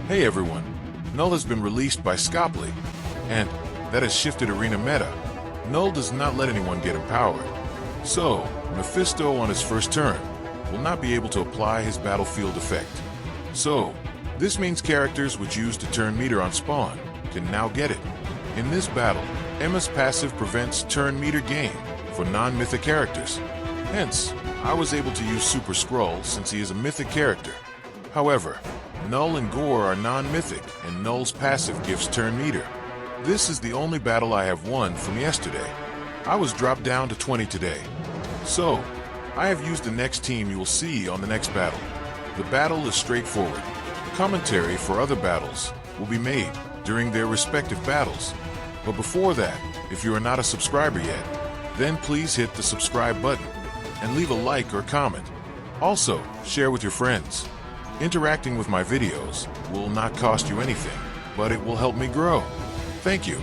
Hey everyone, Knull has been released by Scopely, and that has shifted arena meta. Knull does not let anyone get empowered. So, Mephisto on his first turn will not be able to apply his battlefield effect. So, this means characters which use the turn meter on spawn can now get it. In this battle, Emma's passive prevents turn meter gain for non-mythic characters. Hence, I was able to use Super Skrull since he is a mythic character. However, Knull and Gorr are non-mythic, and Knull's passive gives turn meter. This is the only battle I have won from yesterday. I was dropped down to 20 today. So, I have used the next team you will see on the next battle. The battle is straightforward. Commentary for other battles will be made during their respective battles. But before that, if you are not a subscriber yet, then please hit the subscribe button and leave a like or comment. Also, share with your friends. Interacting with my videos will not cost you anything, but it will help me grow. Thank you.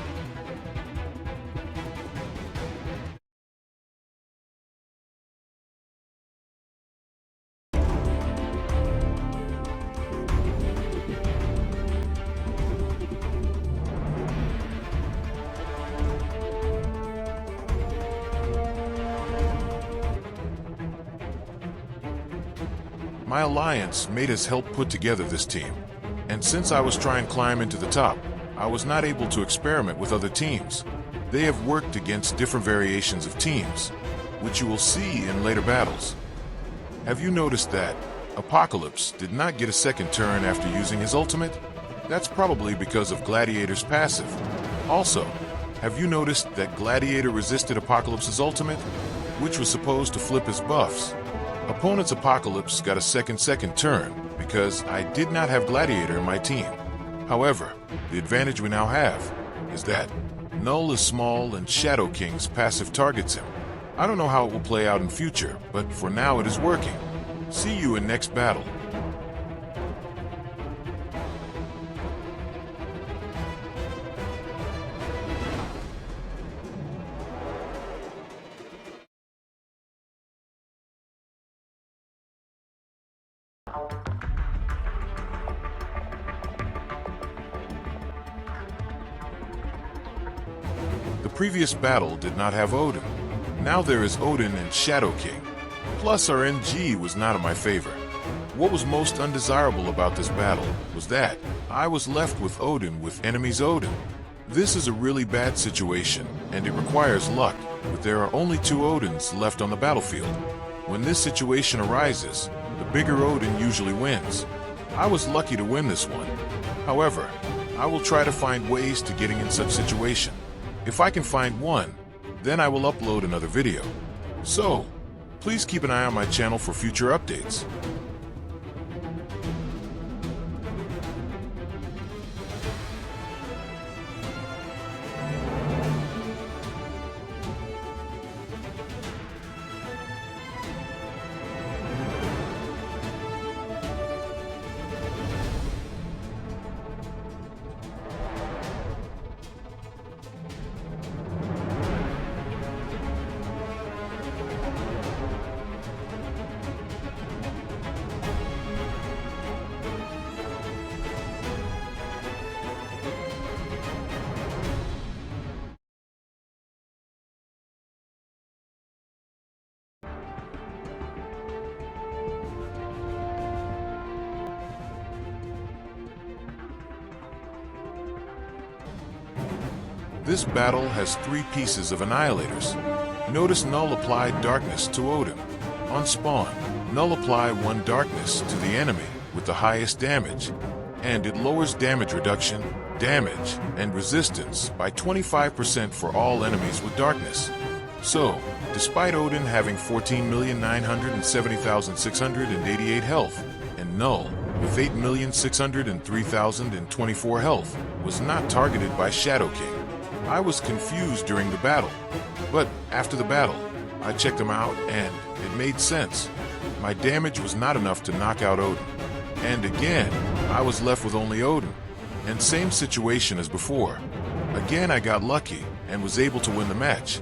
My alliance made us help put together this team, and since I was trying to climb into the top, I was not able to experiment with other teams. They have worked against different variations of teams, which you will see in later battles. Have you noticed that Apocalypse did not get a second turn after using his ultimate? That's probably because of Gladiator's passive. Also, have you noticed that Gladiator resisted Apocalypse's ultimate, which was supposed to flip his buffs? Opponent's Apocalypse got a second turn because I did not have Gladiator in my team. However, the advantage we now have is that Knull is small and Shadow King's passive targets him. I don't know how it will play out in future, but for now it is working. See you in next battle. The previous battle did not have Odin. Now there is Odin and Shadow King. Plus our NG was not in my favor. What was most undesirable about this battle was that I was left with Odin with enemies Odin. This is a really bad situation, and it requires luck, but there are only 2 Odins left on the battlefield. When this situation arises, the bigger Odin usually wins. I was lucky to win this one. However, I will try to find ways to getting in such situation. If I can find one, then I will upload another video. So, please keep an eye on my channel for future updates. This battle has 3 pieces of Annihilators. Notice Knull applied darkness to Odin. On spawn, Knull apply 1 darkness to the enemy with the highest damage, and it lowers damage reduction, damage, and resistance by 25% for all enemies with darkness. So, despite Odin having 14,970,688 health, and Knull with 8,603,024 health, was not targeted by Shadow King. I was confused during the battle, but after the battle, I checked them out and it made sense. My damage was not enough to knock out Odin. And again, I was left with only Odin, and same situation as before. Again, I got lucky and was able to win the match.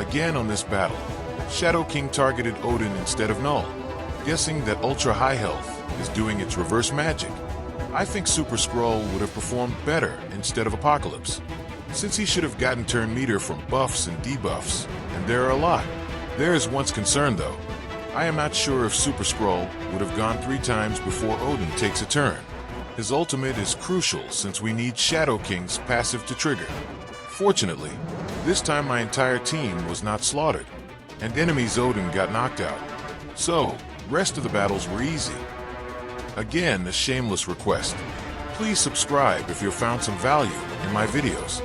Again on this battle, Shadow King targeted Odin instead of Knull, guessing that ultra high health is doing its reverse magic. I think Super Skrull would have performed better instead of Apocalypse, since he should have gotten turn meter from buffs and debuffs, and there are a lot. There is once concern though. I am not sure if Super Skrull would have gone 3 times before Odin takes a turn. His ultimate is crucial since we need Shadow King's passive to trigger. Fortunately, this time my entire team was not slaughtered, and enemy's Odin got knocked out. So, rest of the battles were easy. Again, a shameless request. Please subscribe if you found some value in my videos.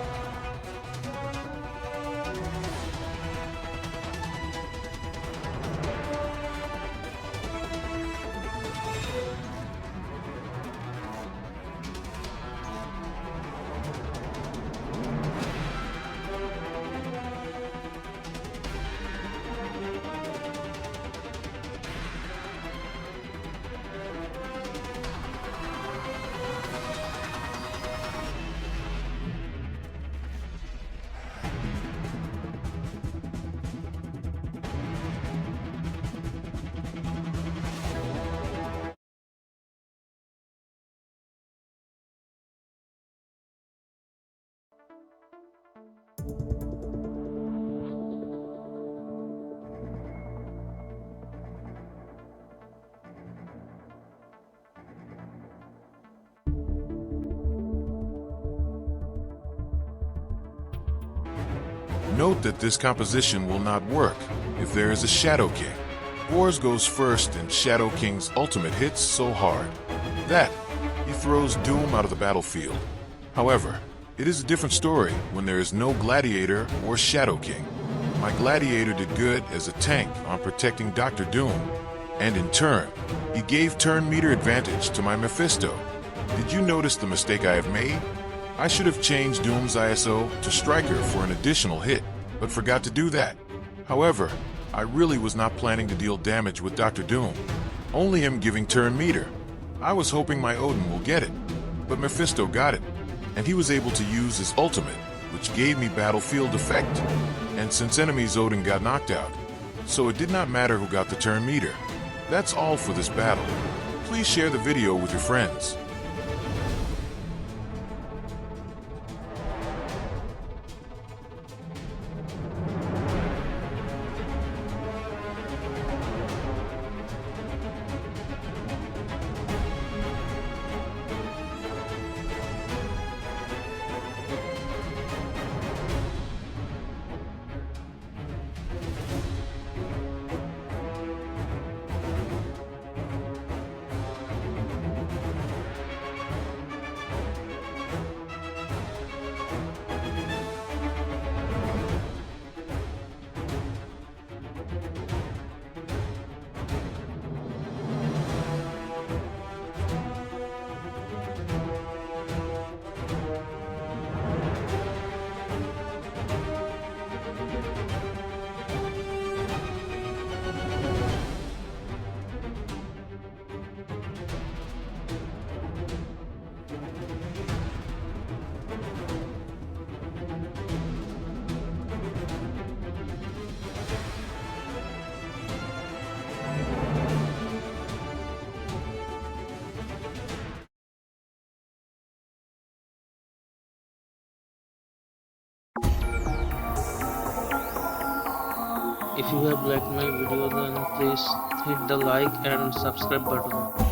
Note that this composition will not work if there is a Shadow King. Gorr goes first and Shadow King's ultimate hits so hard that he throws Doom out of the battlefield. However, it is a different story when there is no Gladiator or Shadow King. My Gladiator did good as a tank on protecting Dr. Doom, and in turn, he gave turn meter advantage to my Mephisto. Did you notice the mistake I have made? I should have changed Doom's ISO to Striker for an additional hit, but forgot to do that. However, I really was not planning to deal damage with Dr. Doom, only him giving turn meter. I was hoping my Odin will get it, but Mephisto got it, and he was able to use his ultimate, which gave me battlefield effect. And since enemy's Odin got knocked out, so it did not matter who got the turn meter. That's all for this battle. Please share the video with your friends. If you have liked my video, then please hit the like and subscribe button.